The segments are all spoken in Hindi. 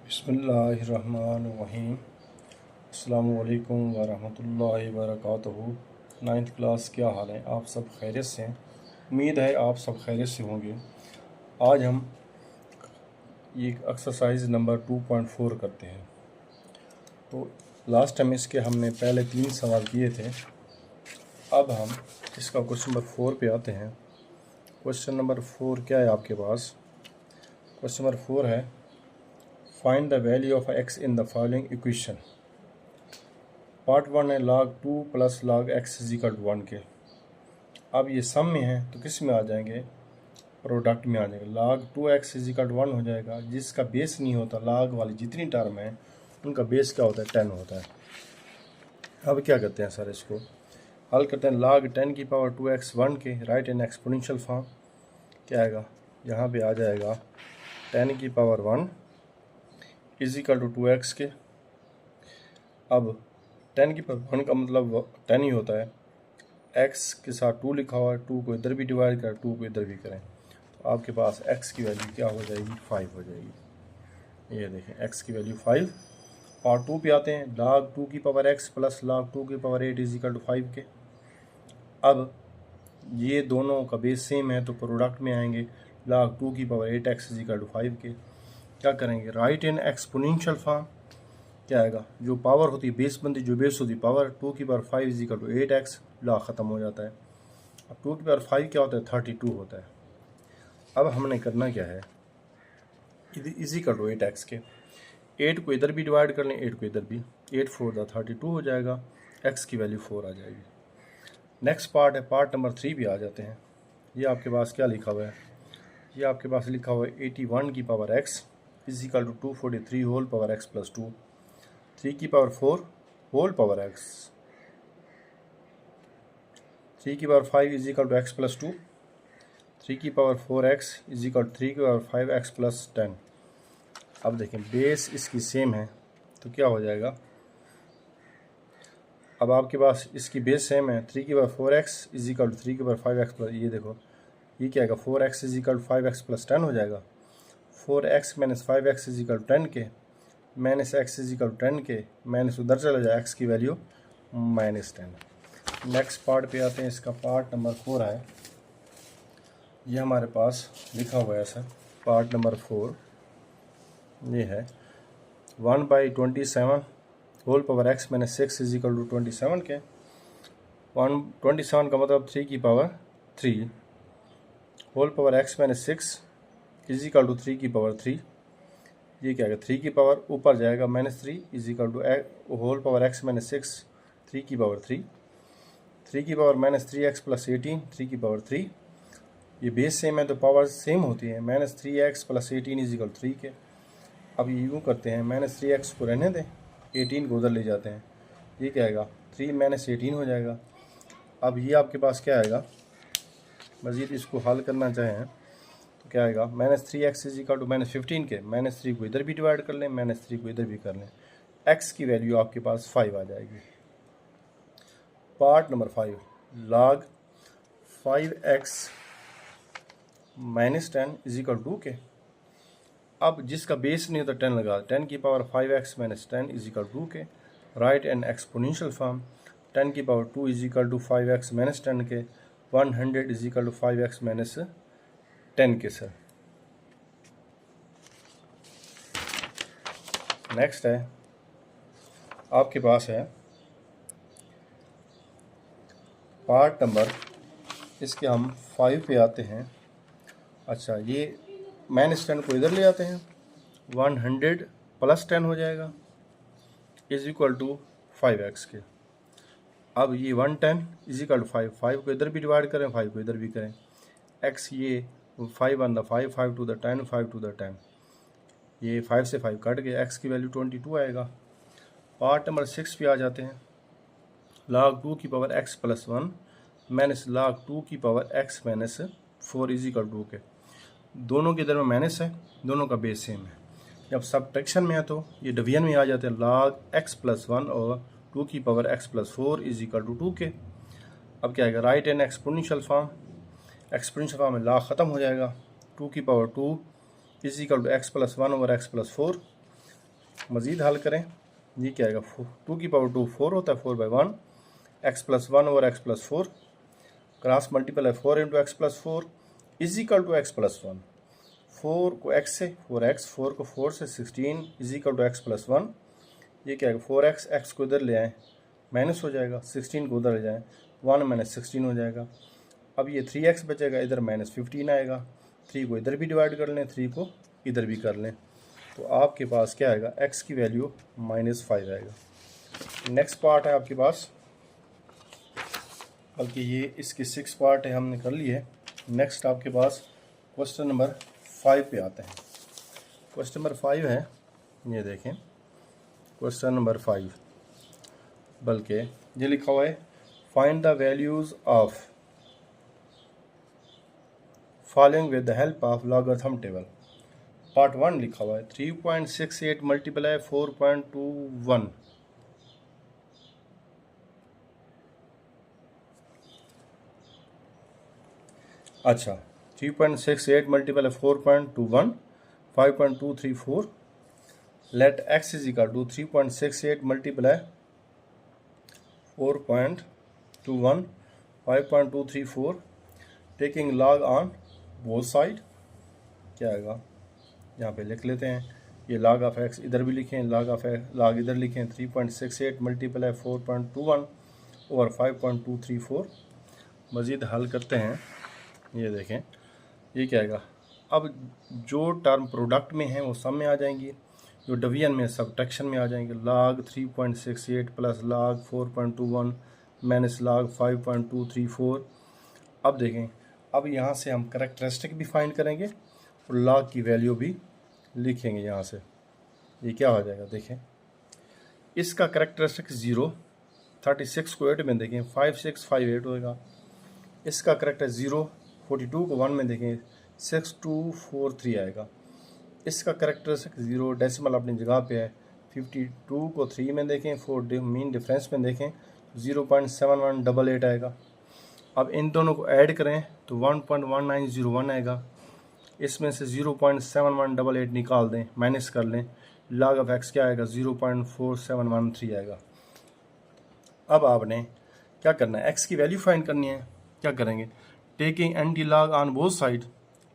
बिस्मिल्लाहिर्रहमानिर्रहीम। अस्सलामु अलैकुम वरहमतुल्लाहि वबरकातुहू। 9th क्लास, क्या हाल है? आप सब खैरियत से हैं? उम्मीद है आप सब खैरियत से होंगे। आज हम ये एक्सरसाइज नंबर 2.4 करते हैं। तो लास्ट टाइम इसके हमने पहले 3 सवाल किए थे। अब हम इसका क्वेश्चन नंबर 4 पे आते हैं। क्वेश्चन नंबर 4 क्या है आपके पास? क्वेश्चन नंबर 4 है, find the value of x in the following equation. Part 1 है log 2 plus log x is equal to 1 के। अब ये सम में है तो किस में आ जाएंगे? प्रोडक्ट में आ जाएंगे। log 2x इजिकल टू 1 हो जाएगा, जिसका बेस नहीं होता। log वाली जितनी टर्म है उनका बेस क्या होता है? 10 होता है। अब क्या करते हैं सर, इसको हल करते हैं। log 10 की पावर 2x 1 के, राइट इन एक्सपोनेंशियल फॉर्म। क्या आएगा? यहाँ पे आ जाएगा 10 की पावर 1 इजिकल टू 2x के। अब 10 की पावर 1 का मतलब 10 ही होता है। x के साथ 2 लिखा हुआ है, 2 को इधर भी डिवाइड करें, 2 को इधर भी करें, तो आपके पास x की वैल्यू क्या हो जाएगी? 5 हो जाएगी। ये देखें, x की वैल्यू 5। पार्ट 2 पे आते हैं। log 2 की पावर x प्लस log 2 की पावर 8 इजिकल टू 5 के। अब ये दोनों का बेस सेम है तो प्रोडक्ट में आएंगे। log 2 की पावर 8x इजिकल टू 5 के। क्या करेंगे? Right in exponential form. क्या आएगा? जो पावर होती है बेस बनती, जो बेस होती है पावर, 2 की power 5 is equal to 8x, law ख़त्म हो जाता है। अब 2 की पावर 5 क्या होता है? 32 होता है। अब हमने करना क्या है? इजिकल टू 8x के 8 को इधर भी डिवाइड कर लें, 8 को इधर भी, 8 4 दा 32 हो जाएगा। x की वैल्यू 4 आ जाएगी। नेक्स्ट पार्ट है, पार्ट नंबर 3 भी आ जाते हैं। ये आपके पास क्या लिखा हुआ है? ये आपके पास लिखा हुआ है 81 की power x is equal to 243 whole power x plus 2, 3 की पावर 4 होल पावर x, 3 की power 5 is equal to x plus 2, 3 की पावर 4x इजिकल टू 3 की पावर 5x प्लस 10। अब देखें, बेस इसकी सेम है तो क्या हो जाएगा? अब आपके पास इसकी बेस सेम है, 3 की पावर 4x इजिकल टू 3 की पावर 5x प्लस, ये देखो ये क्या आएगा? 4x is equal to 5x plus 10 हो जाएगा। 4x minus 5x is equal to 10 के, माइनस x इजिकल टू 10 के, माइनस उधर चला जाए, x की वैल्यू -10। नेक्स्ट पार्ट पे आते हैं। इसका पार्ट नंबर 4 है। ये हमारे पास लिखा हुआ है सर, पार्ट नंबर 4 ये है 1/27 whole power x minus 6 is equal to 27 के। 127 का मतलब 3 की power 3 whole power x minus 6 is equal to 3 की पावर 3। ये क्या आएगा? 3 की पावर ऊपर जाएगा -3 is equal to whole power x minus 6 3 की पावर 3, 3 की पावर -3x प्लस 18 3 की पावर 3। ये बेस सेम है तो पावर सेम होती है। -3x प्लस 18 इजिकल 3 के। अब ये यूँ करते हैं, -3x को रहने दें, 18 को उधर ले जाते हैं। ये क्या आएगा? 3 - 18 हो जाएगा। अब ये आपके पास क्या आएगा? मज़ीद इसको हल करना चाहें तो क्या आएगा? -3x इजिकल टू -15 के, -3 को इधर भी डिवाइड कर लें, -3 को इधर भी कर लें, x की वैल्यू आपके पास 5 आ जाएगी। Part number 5, log 5x -10 is equal to के। अब जिसका बेस नहीं होता 10 लगा, 10 की पावर 5x - 10 इजिकल टू के, राइट एंड एक्सपोनेंशियल फॉर्म। 10 की पावर 2 इजिकल टू 5x - 10 के, 100 इजिकल टू 5x - 10 के सर। नेक्स्ट है आपके पास है पार्ट नंबर, इसके हम 5 पे आते हैं। अच्छा, ये -10 को इधर ले आते हैं, 100 प्लस 10 हो जाएगा इज इक्वल टू 5x के। अब ये 110 इज इक्वल टू 5, 5 को इधर भी डिवाइड करें, 5 को इधर भी करें, x ये 5 1 5, 5 टू द 10, 5 टू द 10, ये 5 से 5 कट गए, x की वैल्यू 22 आएगा। पार्ट नंबर 6 पे आ जाते हैं। log 2 की power x plus 1 minus log 2 की power x minus 4 is equal to के। दोनों के इधर में माइनस है, दोनों का बेस सेम है। जब सब्ट्रैक्शन में है तो ये डिवीजन में आ जाते हैं। log x प्लस 1 और 2 की power x plus 4 is equal to 2 के। अब क्या आएगा? Write and exponential form. Exponential form में log ख़त्म हो जाएगा। 2 की power 2 is equal to x plus 1 over x plus 4, मज़ीद हल करें, ये क्या आएगा, 2 की पावर 2 4 होता है, 4/1, x+1 over x+4, cross multiple है 4 into x+4 is equal to x+1। 4 को x से 4x, 4 को 4 से 16 इज इक्वल टू x+1। ये क्या है, 4x, x को इधर ले आएँ माइनस हो जाएगा, 16 को उधर ले जाएँ 1 माइनस 16 हो जाएगा। अब ये 3x बचेगा, इधर माइनस 15 आएगा, 3 को इधर भी डिवाइड कर लें, 3 को इधर भी कर लें, तो आपके पास क्या आएगा, x की वैल्यू -5 आएगा। नेक्स्ट पार्ट है आपके पास, बल्कि ये इसके 6 पार्ट है, हमने कर लिए। नेक्स्ट आपके पास क्वेश्चन नंबर 5 पे आते हैं। क्वेश्चन नंबर 5 है, ये देखें क्वेश्चन नंबर 5, बल्कि ये लिखा हुआ है find the values of following with the help of logarithm table. Part 1 लिखा हुआ है 3.68 मल्टीप्लाई 4.21। अच्छा, 3.68 multiply 4.21 5.234। Let x is equal to 3.68 multiply 4.21 5.234 taking log on both side. क्या आएगा, यहाँ पे लिख लेते हैं, ये log ऑफ x इधर भी लिखें, log इधर लिखें, 3.68 मल्टीप्लाई 4.21 ओवर 5.234। मज़ीद हल करते हैं, ये देखें ये क्या आएगा। अब जो टर्म प्रोडक्ट में है वो सम में आ जाएंगी, जो डिवीजन में सब्ट्रैक्शन में आ जाएंगे। log 3.68 plus log 4.21 minus log 5.234। अब देखें, अब यहाँ से हम करैक्टरिस्टिक भी फाइंड करेंगे और log की वैल्यू भी लिखेंगे यहाँ से। ये क्या हो जाएगा, देखें इसका करैक्टरिस्टिक 0, 36 को 8 में देखें 5658 होगा। इसका करेक्टर 0, 42 को 1 में देखें 6243 आएगा। इसका करेक्टरिस्टिक 0, डेसिमल अपनी जगह पे है। 52 को 3 में देखें, 4 मीन डिफरेंस में देखें 0.7188 आएगा। अब इन दोनों को ऐड करें तो 1.1901 आएगा। इसमें से 0.7188 निकाल दें, माइनस कर लें, log ऑफ x क्या आएगा, 0.4713 आएगा। अब आपने क्या करना है, x की वैल्यू फाइंड करनी है। क्या करेंगे, taking anti log on both side,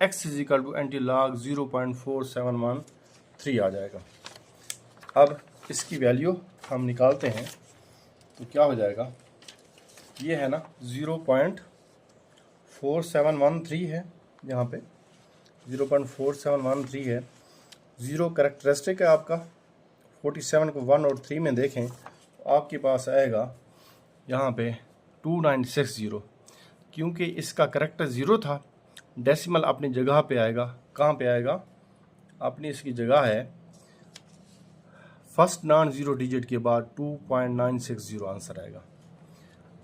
x is equal to anti log 0.4713 आ जाएगा। अब इसकी वैल्यू हम निकालते हैं तो क्या हो जाएगा, ये है ना 0.4713 है, यहाँ पे 0.4713 है। 0 करेक्टरिस्टिक है आपका। 47 को 1 और 3 में देखें तो आपके पास आएगा यहाँ पे 2960। क्योंकि इसका करेक्टर 0 था, डेसिमल अपनी जगह पे आएगा। कहाँ पे आएगा, अपनी इसकी जगह है फर्स्ट नॉन ज़ीरो डिजिट के बाद 2.960 आंसर आएगा।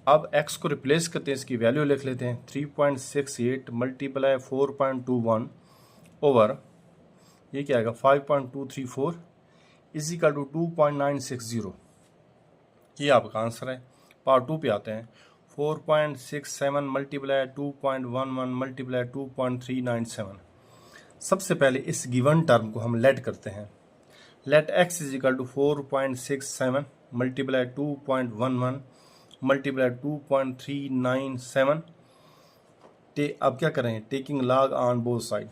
अब x को रिप्लेस करते हैं, इसकी वैल्यू लिख लेते हैं 3.68 मल्टीप्लाई 4.21 ओवर ये क्या आएगा 5.234 इज इक्वल टू 2.960। ये आपका आंसर है। पार्ट 2 पे आते हैं। 4.67 मल्टीप्लाई 2.11 मल्टीप्लाई 2.397। सबसे पहले इस गिवन टर्म को हम लेट करते हैं। Let x is equal to 4.67 multiply 2.11 multiply 2.397। अब क्या करें, taking log on both side,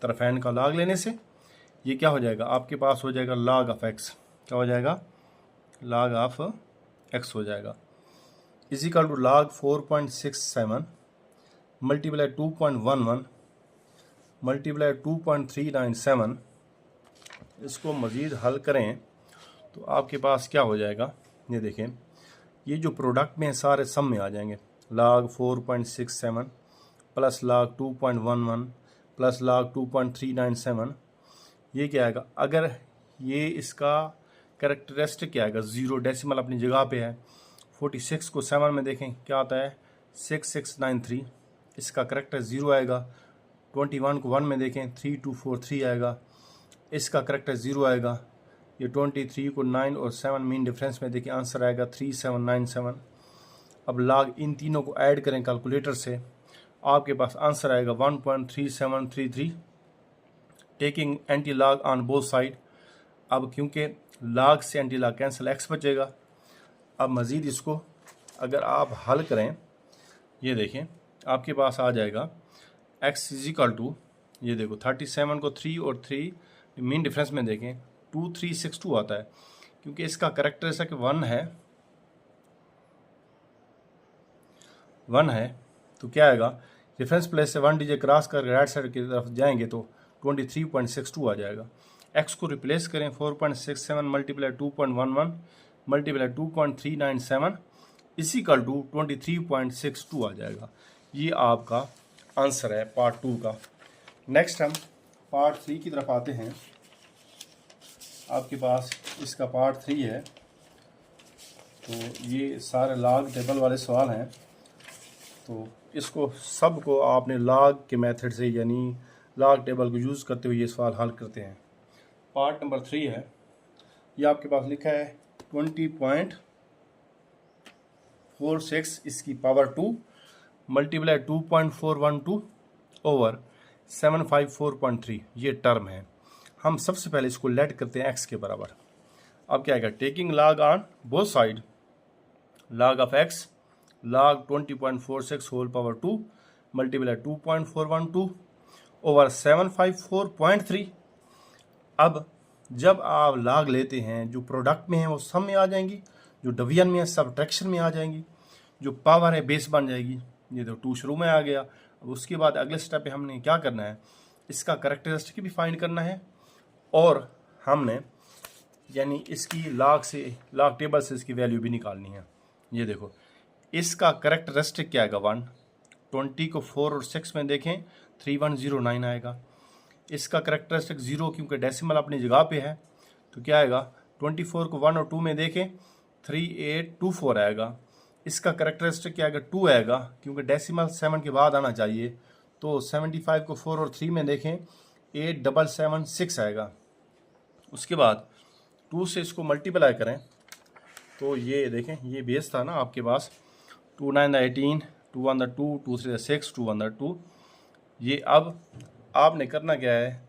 तरफैन का लॉग लेने से ये क्या हो जाएगा, आपके पास हो जाएगा log ऑफ x। क्या हो जाएगा, log ऑफ x हो जाएगा is equal to log 4.67 multiply 2.11 multiply 2.397। इसको मज़ीद हल करें तो आपके पास क्या हो जाएगा, ये देखें, ये जो प्रोडक्ट में सारे सम में आ जाएंगे। log 4.67 plus log 2.11 plus log 2.397। ये क्या आएगा, अगर ये इसका कैरेक्टरिस्टिक क्या आएगा, 0, डेसिमल अपनी जगह पे है। 46 को 7 में देखें क्या आता है 6693। इसका करेक्टर 0 आएगा। 21 को 1 में देखें 3243 आएगा। इसका करेक्टर 0 आएगा। ये 23 को 9 और 7 मीन डिफरेंस में देखें आंसर आएगा 3797। अब log इन तीनों को ऐड करें कैलकुलेटर से, आपके पास आंसर आएगा 1.3733। Taking anti log on both side, अब क्योंकि log से एंटी log कैंसिल x बचेगा। अब मज़ीद इसको अगर आप हल करें, ये देखें आपके पास आ जाएगा x इज इक्वल टू, ये देखो 37 को 3 और 3 मीन डिफरेंस में देखें 2362 आता है, क्योंकि इसका करेक्टरिस्टिक 1 है तो क्या आएगा, रेफरेंस प्लेस से 1 डिजिट क्रॉस कर राइट साइड की तरफ जाएंगे तो 23.62 आ जाएगा। x को रिप्लेस करें 4.67 मल्टीप्लाई 2.11 मल्टीप्लाई 2.397 इक्वल टू 23.62 आ जाएगा। ये आपका आंसर है पार्ट 2 का। नेक्स्ट हम पार्ट 3 की तरफ आते हैं। आपके पास इसका पार्ट 3 है, तो ये सारे लॉग टेबल वाले सवाल हैं, तो इसको सबको आपने लॉग के मेथड से यानी लॉग टेबल को यूज़ करते हुए ये सवाल हल करते हैं। पार्ट नंबर 3 है, ये आपके पास लिखा है 20.46 इसकी पावर 2 मल्टीप्लाई 2.412 ओवर 754.3 ये टर्म है। हम सबसे पहले इसको लेट करते हैं x के बराबर। अब क्या आएगा, taking log on both side, log of x log 20.46 whole power 2 multiply 2.412 over 754.3। अब जब आप log लेते हैं, जो प्रोडक्ट में है वो सम में आ जाएंगी, जो डिवीजन में है सबट्रैक्शन में आ जाएंगी, जो पावर है बेस बन जाएगी। ये तो 2 शुरू में आ गया। अब उसके बाद अगले स्टेप पे हमने क्या करना है, इसका करेक्टरिस्टिक भी फाइंड करना है और हमने यानी इसकी लॉग टेबल से इसकी वैल्यू भी निकालनी है। ये देखो इसका करेक्टरिस्टिक क्या आएगा 1, 20 को 4 और 6 में देखें 3109 आएगा। इसका करेक्टरिस्टिक 0 क्योंकि डेसिमल अपनी जगह पे है तो क्या आएगा, 24 को 1 और 2 में देखें 3824 आएगा। इसका करेक्टरिस्टिक क्या आएगा 2 आएगा, क्योंकि डेसिमल 7 के बाद आना चाहिए, तो 75 को 4 और 3 में देखें 8776 आएगा। उसके बाद 2 से इसको मल्टीप्लाई करें तो ये देखें ये बेस था ना आपके पास 2 9 18 2 1 2 2 3 6 2 1 2। ये अब आपने करना क्या है,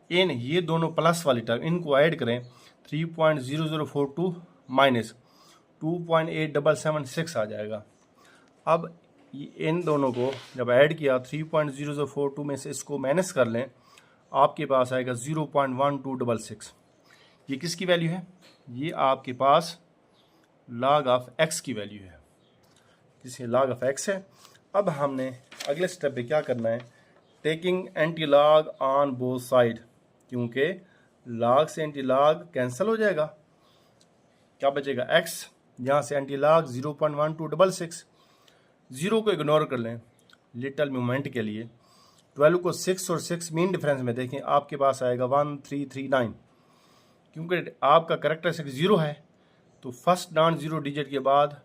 इन ये दोनों प्लस वाली टर्म इनको ऐड करें 3.0042 माइनस 2.8776 आ जाएगा। अब इन दोनों को जब ऐड किया 3.0042 में से इसको माइनस कर लें, आपके पास आएगा 0.1266। ये किसकी वैल्यू है, ये आपके पास log ऑफ x की वैल्यू है, किसी log ऑफ x है। अब हमने अगले स्टेप पे क्या करना है, taking anti log on both side, क्योंकि log से एंटी लॉग कैंसिल हो जाएगा, क्या बचेगा x, यहाँ से एंटी लॉग 0.1266। 0 को इग्नोर कर लें लिटिल मोमेंट के लिए। 12 को 6 और 6 मीन डिफरेंस में देखें आपके पास आएगा 1339। क्योंकि आपका करेक्टरिस्टिक 0 है तो फर्स्ट नॉन जीरो डिजिट के बाद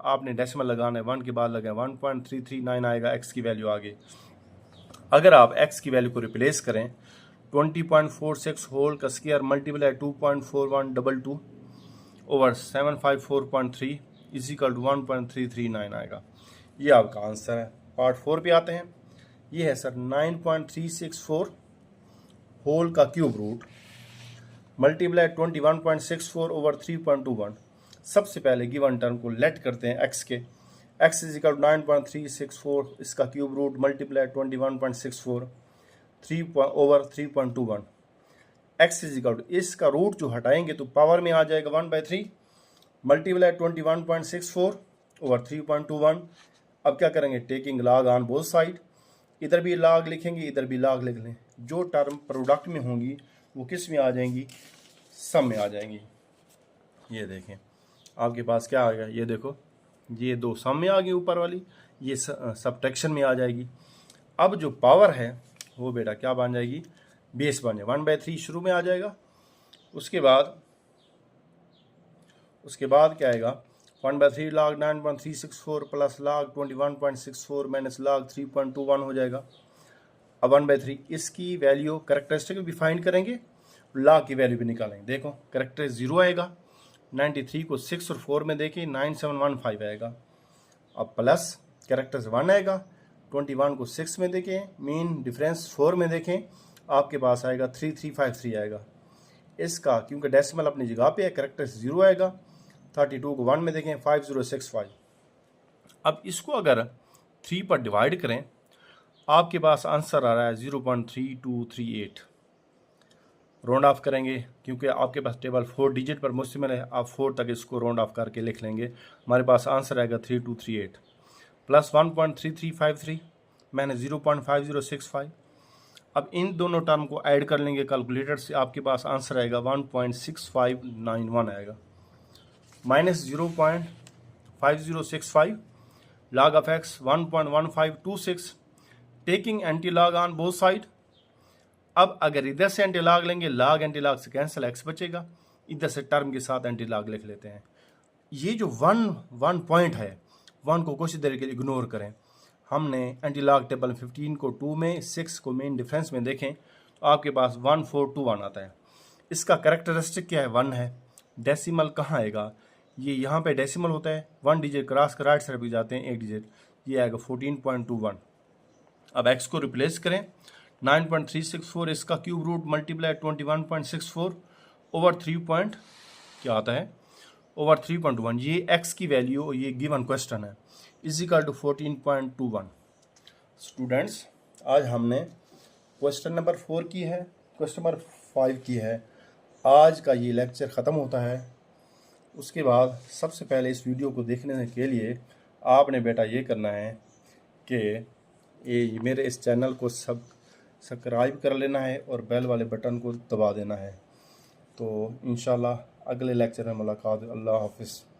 आपने डेसिमल लगाना है, 1 के बाद लगाए 1.339 आएगा x की वैल्यू आगे। अगर आप x की वैल्यू को रिप्लेस करें 20.46 होल का square multiply 2.4122 over 754.3 is equal to 1.339 आएगा। ये आपका आंसर है। पार्ट 4 पे आते हैं। ये है सर 9.364 होल का क्यूब रूट मल्टीप्लाई 21.64 ओवर 3.21। सबसे पहले गिवन टर्म को लेट करते हैं x के, x इज इक्वल 9.364 इसका cube root multiply 21.64 3 over 3.21। x is equal इसका रूट जो हटाएंगे तो पावर में आ जाएगा 1/3 मल्टीप्लाई 21.64 ओवर 3.21। अब क्या करेंगे, taking log on both side, इधर भी लॉग लिखेंगे इधर भी लॉग लिख लें। जो टर्म प्रोडक्ट में होंगी वो किस में आ जाएंगी, सम में आ जाएंगी। ये देखें आपके पास क्या आ गया, ये देखो ये दो सम में आ गई ऊपर वाली, ये सबट्रैक्शन में आ जाएगी। अब जो पावर है वो बेटा क्या बन जाएगी, बेस बन जाए 1/3 शुरू में आ जाएगा। उसके बाद क्या आएगा 1/3 log 9.364 plus log 21.64 minus log 3.21 हो जाएगा। अब 1/3 इसकी वैल्यू करेक्टरिस्टिक भी फाइंड करेंगे, log की वैल्यू भी निकालेंगे। देखो करेक्टरिस्टिक 0 आएगा, 93 को 6 और 4 में देखें 9715 आएगा। अब प्लस करेक्टरिस्टिक 1 आएगा, 21 को 6 में देखें मीन डिफरेंस 4 में देखें आपके पास आएगा 3353 आएगा। इसका क्योंकि डेसिमल अपनी जगह पे है, करेक्टर 0 आएगा। 32 को 1 में देखें 5065। अब इसको अगर 3 पर डिवाइड करें आपके पास आंसर आ रहा है 0.3238। राउंड ऑफ करेंगे क्योंकि आपके पास टेबल 4 डिजिट पर मुश्तमिल है, आप 4 तक इसको राउंड ऑफ करके लिख लेंगे। हमारे पास आंसर आएगा 3238 प्लस 1.3353 मैंने 0.5065। अब इन दोनों टर्म को ऐड कर लेंगे कैलकुलेटर से, आपके पास आंसर आएगा 1.6591 आएगा। Minus 0.5065 log of x 1.1526 taking anti log on both side. अब अगर इधर से एंटी लॉग लेंगे, लॉग एंटी लॉग से कैंसिल, x बचेगा। इधर से टर्म के साथ एंटी लॉग लिख लेते हैं। ये जो वन पॉइंट है, 1 को कोशिश देर के लिए इग्नोर करें। हमने एंटी लॉग टेबल 15 को 2 में, 6 को मेन डिफरेंस में देखें तो आपके पास 1421 आता है। इसका कैरेक्टरिस्टिक क्या है? 1 है। डेसिमल कहाँ आएगा? ये यहाँ पे डेसिमल होता है, 1 डिजिट क्रॉस कर राइट साइड भी जाते हैं 1 डिजिट, ये आएगा 14.21। अब x को रिप्लेस करें 9.364, इसका क्यूब रूट मल्टीप्लाई 21.64 ओवर 3 क्या आता है ओवर 3.1। ये x की वैल्यू, ये गिवन क्वेश्चन है, इज इक्वल टू 14.21। स्टूडेंट्स आज हमने क्वेश्चन नंबर 4 की है, क्वेश्चन नंबर 5 की है। आज का ये लेक्चर ख़त्म होता है। उसके बाद सबसे पहले इस वीडियो को देखने के लिए आपने बेटा ये करना है कि ये मेरे इस चैनल को सब्सक्राइब कर लेना है और बेल वाले बटन को दबा देना है। तो इंशाल्लाह अगले लेक्चर में मुलाकात। अल्लाह हाफिज़।